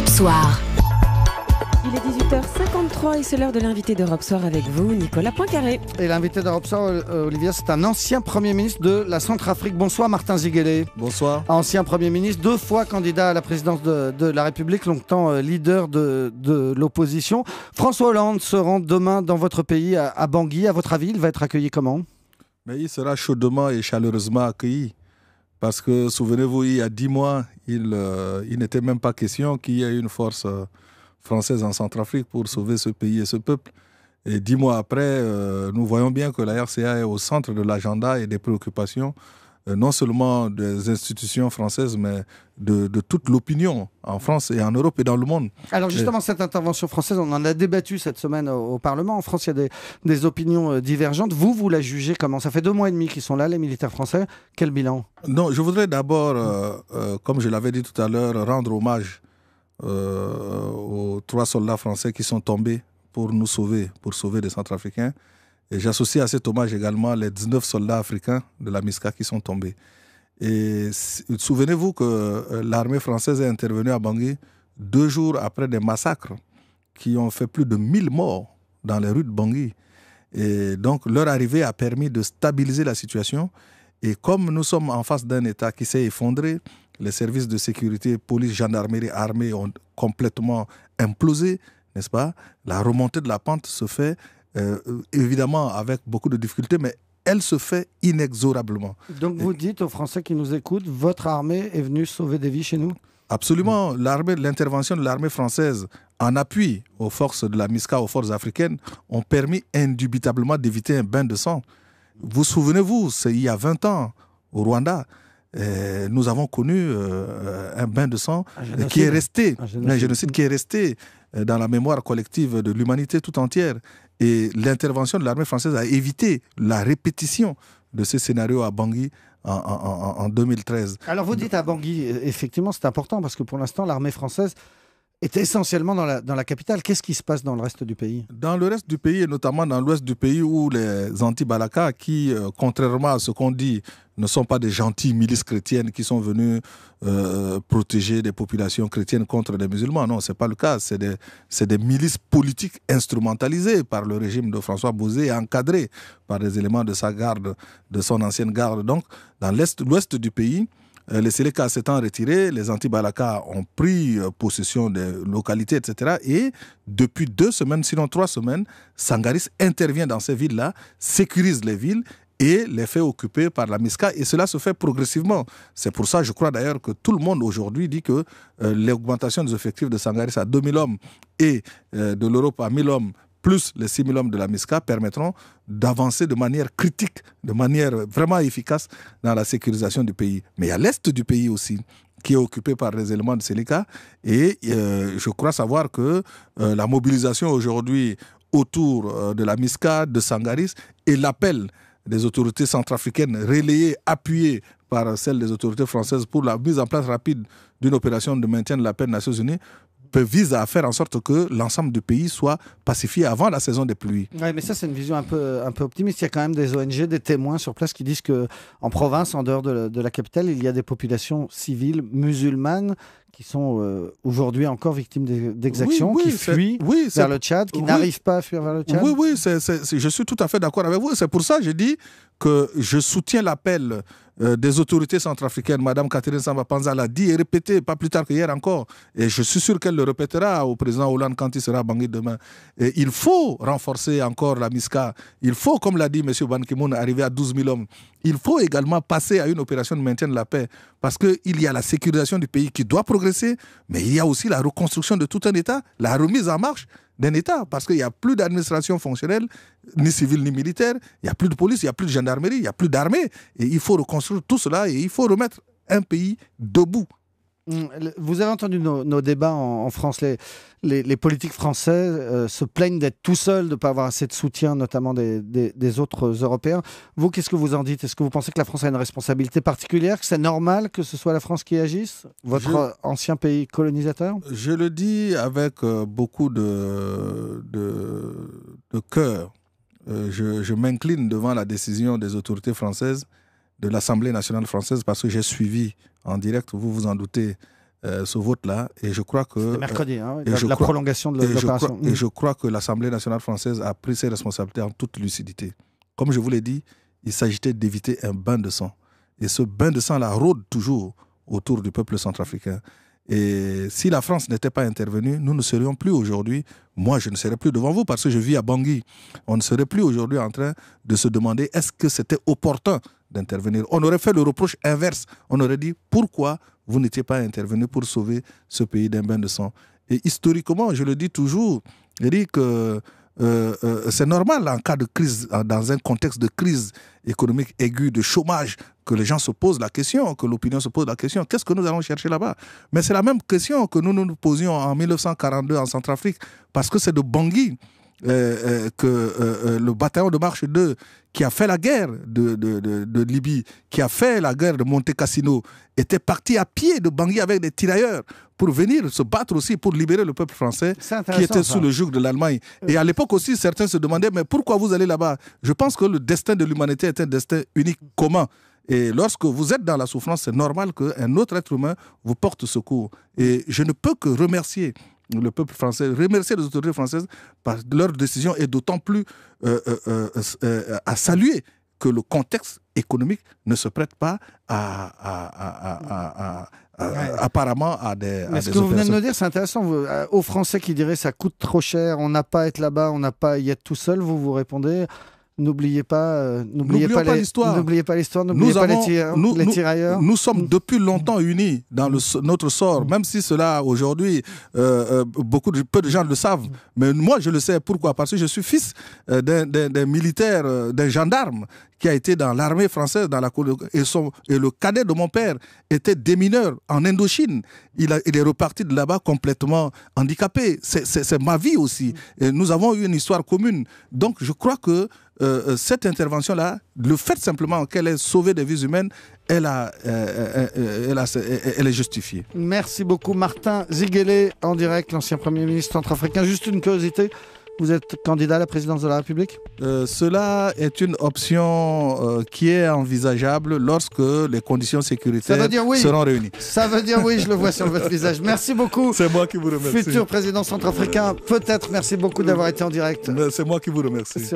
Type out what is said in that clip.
Europe Soir. Il est 18h53 et c'est l'heure de l'invité d'Europe Soir avec vous, Nicolas Poincaré. Et l'invité d'Europe Soir, Olivia, c'est un ancien Premier ministre de la Centrafrique. Bonsoir Martin Ziguélé. Bonsoir. Ancien Premier ministre, 2 fois candidat à la présidence de la République, longtemps leader de l'opposition. François Hollande se rend demain dans votre pays, à Bangui. À votre avis, il va être accueilli comment ? Mais il sera chaudement et chaleureusement accueilli. Parce que, souvenez-vous, il y a 10 mois, il n'était même pas question qu'il y ait une force française en Centrafrique pour sauver ce pays et ce peuple. Et 10 mois après, nous voyons bien que la RCA est au centre de l'agenda et des préoccupations, non seulement des institutions françaises, mais de toute l'opinion en France et en Europe et dans le monde. Alors justement, cette intervention française, on en a débattu cette semaine au Parlement. En France, il y a des opinions divergentes. Vous la jugez comment ? Ça fait 2 mois et demi qu'ils sont là, les militaires français. Quel bilan ? Non, je voudrais d'abord, comme je l'avais dit tout à l'heure, rendre hommage aux 3 soldats français qui sont tombés pour nous sauver, pour sauver des Centrafricains. Et j'associe à cet hommage également les 19 soldats africains de la MISCA qui sont tombés. Et souvenez-vous que l'armée française est intervenue à Bangui 2 jours après des massacres qui ont fait plus de 1000 morts dans les rues de Bangui. Et donc leur arrivée a permis de stabiliser la situation. Et comme nous sommes en face d'un État qui s'est effondré, les services de sécurité, police, gendarmerie, armée ont complètement implosé, n'est-ce pas ? La remontée de la pente se fait évidemment avec beaucoup de difficultés, mais elle se fait inexorablement. Donc vous dites aux Français qui nous écoutent, votre armée est venue sauver des vies chez nous ? Absolument. L'intervention de l'armée française en appui aux forces de la MISCA, aux forces africaines, ont permis indubitablement d'éviter un bain de sang. Vous souvenez-vous, c'est il y a 20 ans, au Rwanda, nous avons connu un bain de sang qui est resté, un génocide qui est resté dans la mémoire collective de l'humanité tout entière. Et l'intervention de l'armée française a évité la répétition de ce scénario à Bangui en 2013. Alors vous dites à Bangui, effectivement c'est important parce que pour l'instant l'armée française est essentiellement dans la capitale. Qu'est-ce qui se passe dans le reste du pays ? Dans le reste du pays, et notamment dans l'ouest du pays, où les anti-Balaka, qui, contrairement à ce qu'on dit, ne sont pas des gentilles milices chrétiennes qui sont venues protéger des populations chrétiennes contre les musulmans. Non, ce n'est pas le cas. C'est des milices politiques instrumentalisées par le régime de François Bozé et encadrées par des éléments de sa garde, de son ancienne garde. Donc, dans l'ouest du pays, les Séléka s'étant retirés, les anti-Balaka ont pris possession des localités, etc. Et depuis 2 semaines, sinon 3 semaines, Sangaris intervient dans ces villes-là, sécurise les villes et les fait occuper par la MISCA. Et cela se fait progressivement. C'est pour ça, je crois d'ailleurs, que tout le monde aujourd'hui dit que l'augmentation des effectifs de Sangaris à 2000 hommes et de l'Europe à 1000 hommes, plus les 6000 hommes de la MISCA, permettront d'avancer de manière critique, de manière vraiment efficace dans la sécurisation du pays. Mais il y a l'Est du pays aussi, qui est occupé par les éléments de Séléka. Et je crois savoir que la mobilisation aujourd'hui autour de la MISCA, de Sangaris, et l'appel des autorités centrafricaines relayées, appuyées par celle des autorités françaises pour la mise en place rapide d'une opération de maintien de la paix des Nations Unies, vise à faire en sorte que l'ensemble du pays soit pacifié avant la saison des pluies. Oui, mais ça, c'est une vision un peu optimiste. Il y a quand même des ONG, des témoins sur place qui disent qu'en province, en dehors de la capitale, il y a des populations civiles musulmanes qui sont aujourd'hui encore victimes d'exactions, qui fuient vers le Tchad, qui n'arrivent pas à fuir vers le Tchad. Oui, je suis tout à fait d'accord avec vous. C'est pour ça que je dis que je soutiens l'appel des autorités centrafricaines. Madame Catherine Samba-Panza l'a dit et répété, pas plus tard qu'hier encore. Et je suis sûr qu'elle le répétera au président Hollande quand il sera à Bangui demain. Et il faut renforcer encore la MISCA. Il faut, comme l'a dit M. Ban Ki-moon, arriver à 12 000 hommes. Il faut également passer à une opération de maintien de la paix. Parce qu'il y a la sécurisation du pays qui doit progresser, mais il y a aussi la reconstruction de tout un État, la remise en marche d'un État, parce qu'il n'y a plus d'administration fonctionnelle, ni civile ni militaire, il n'y a plus de police, il n'y a plus de gendarmerie, il n'y a plus d'armée. Et il faut reconstruire tout cela et il faut remettre un pays debout. Vous avez entendu nos débats en France. Les politiques français se plaignent d'être tout seuls, de ne pas avoir assez de soutien, notamment des autres Européens. Vous, qu'est-ce que vous en dites ? Est-ce que vous pensez que la France a une responsabilité particulière, que c'est normal que ce soit la France qui agisse, votre ancien pays colonisateur ? Je le dis avec beaucoup de cœur. Je m'incline devant la décision des autorités françaises, de l'Assemblée nationale française, parce que j'ai suivi en direct, vous vous en doutez, ce vote-là. Et je crois que... C'était mercredi, la prolongation de l'opération. Et je crois que l'Assemblée nationale française a pris ses responsabilités en toute lucidité. Comme je vous l'ai dit, il s'agissait d'éviter un bain de sang. Et ce bain de sang-là rôde toujours autour du peuple centrafricain. Et si la France n'était pas intervenue, nous ne serions plus aujourd'hui, moi je ne serais plus devant vous parce que je vis à Bangui, on ne serait plus aujourd'hui en train de se demander est-ce que c'était opportun d'intervenir. On aurait fait le reproche inverse, on aurait dit pourquoi vous n'étiez pas intervenu pour sauver ce pays d'un bain de sang. Et historiquement, je le dis toujours, je dis que c'est normal en cas de crise, dans un contexte de crise économique aiguë, de chômage, que les gens se posent la question, que l'opinion se pose la question, qu'est-ce que nous allons chercher là-bas? Mais c'est la même question que nous posions en 1942 en Centrafrique, parce que c'est de Bangui que le bataillon de marche 2 qui a fait la guerre de Libye, qui a fait la guerre de Monte Cassino, était parti à pied de Bangui avec des tirailleurs pour venir se battre aussi pour libérer le peuple français qui était sous le joug de l'Allemagne. Et à l'époque aussi, certains se demandaient, mais pourquoi vous allez là-bas? Je pense que le destin de l'humanité est un destin unique, commun. Et lorsque vous êtes dans la souffrance, c'est normal qu'un autre être humain vous porte secours. Et je ne peux que remercier le peuple français, remercier les autorités françaises par leur décision et d'autant plus à saluer que le contexte économique ne se prête pas apparemment à des Mais ce que vous venez de me dire, c'est intéressant. Aux Français qui diraient ça coûte trop cher, on n'a pas à être là-bas, on n'a pas à y être tout seul, vous répondez... N'oubliez pas l'histoire, n'oubliez pas les tirailleurs. Nous sommes depuis longtemps unis dans notre sort, même si cela aujourd'hui, peu de gens le savent. Mais moi, je le sais. Pourquoi? Parce que je suis fils d'un militaire, d'un gendarme qui a été dans l'armée française, et le cadet de mon père était démineur en Indochine. Il est reparti de là-bas complètement handicapé. C'est ma vie aussi. Et nous avons eu une histoire commune. Donc, je crois que cette intervention-là, le fait simplement qu'elle ait sauvé des vies humaines, elle est justifiée. Merci beaucoup Martin Ziguélé, en direct, l'ancien Premier ministre centrafricain. Juste une curiosité, vous êtes candidat à la présidence de la République? Cela est une option qui est envisageable lorsque les conditions sécuritaires seront réunies. Ça veut dire oui, je le vois sur votre visage. Merci beaucoup. C'est moi qui vous remercie. Futur président centrafricain, peut-être. Merci beaucoup d'avoir été en direct. C'est moi qui vous remercie.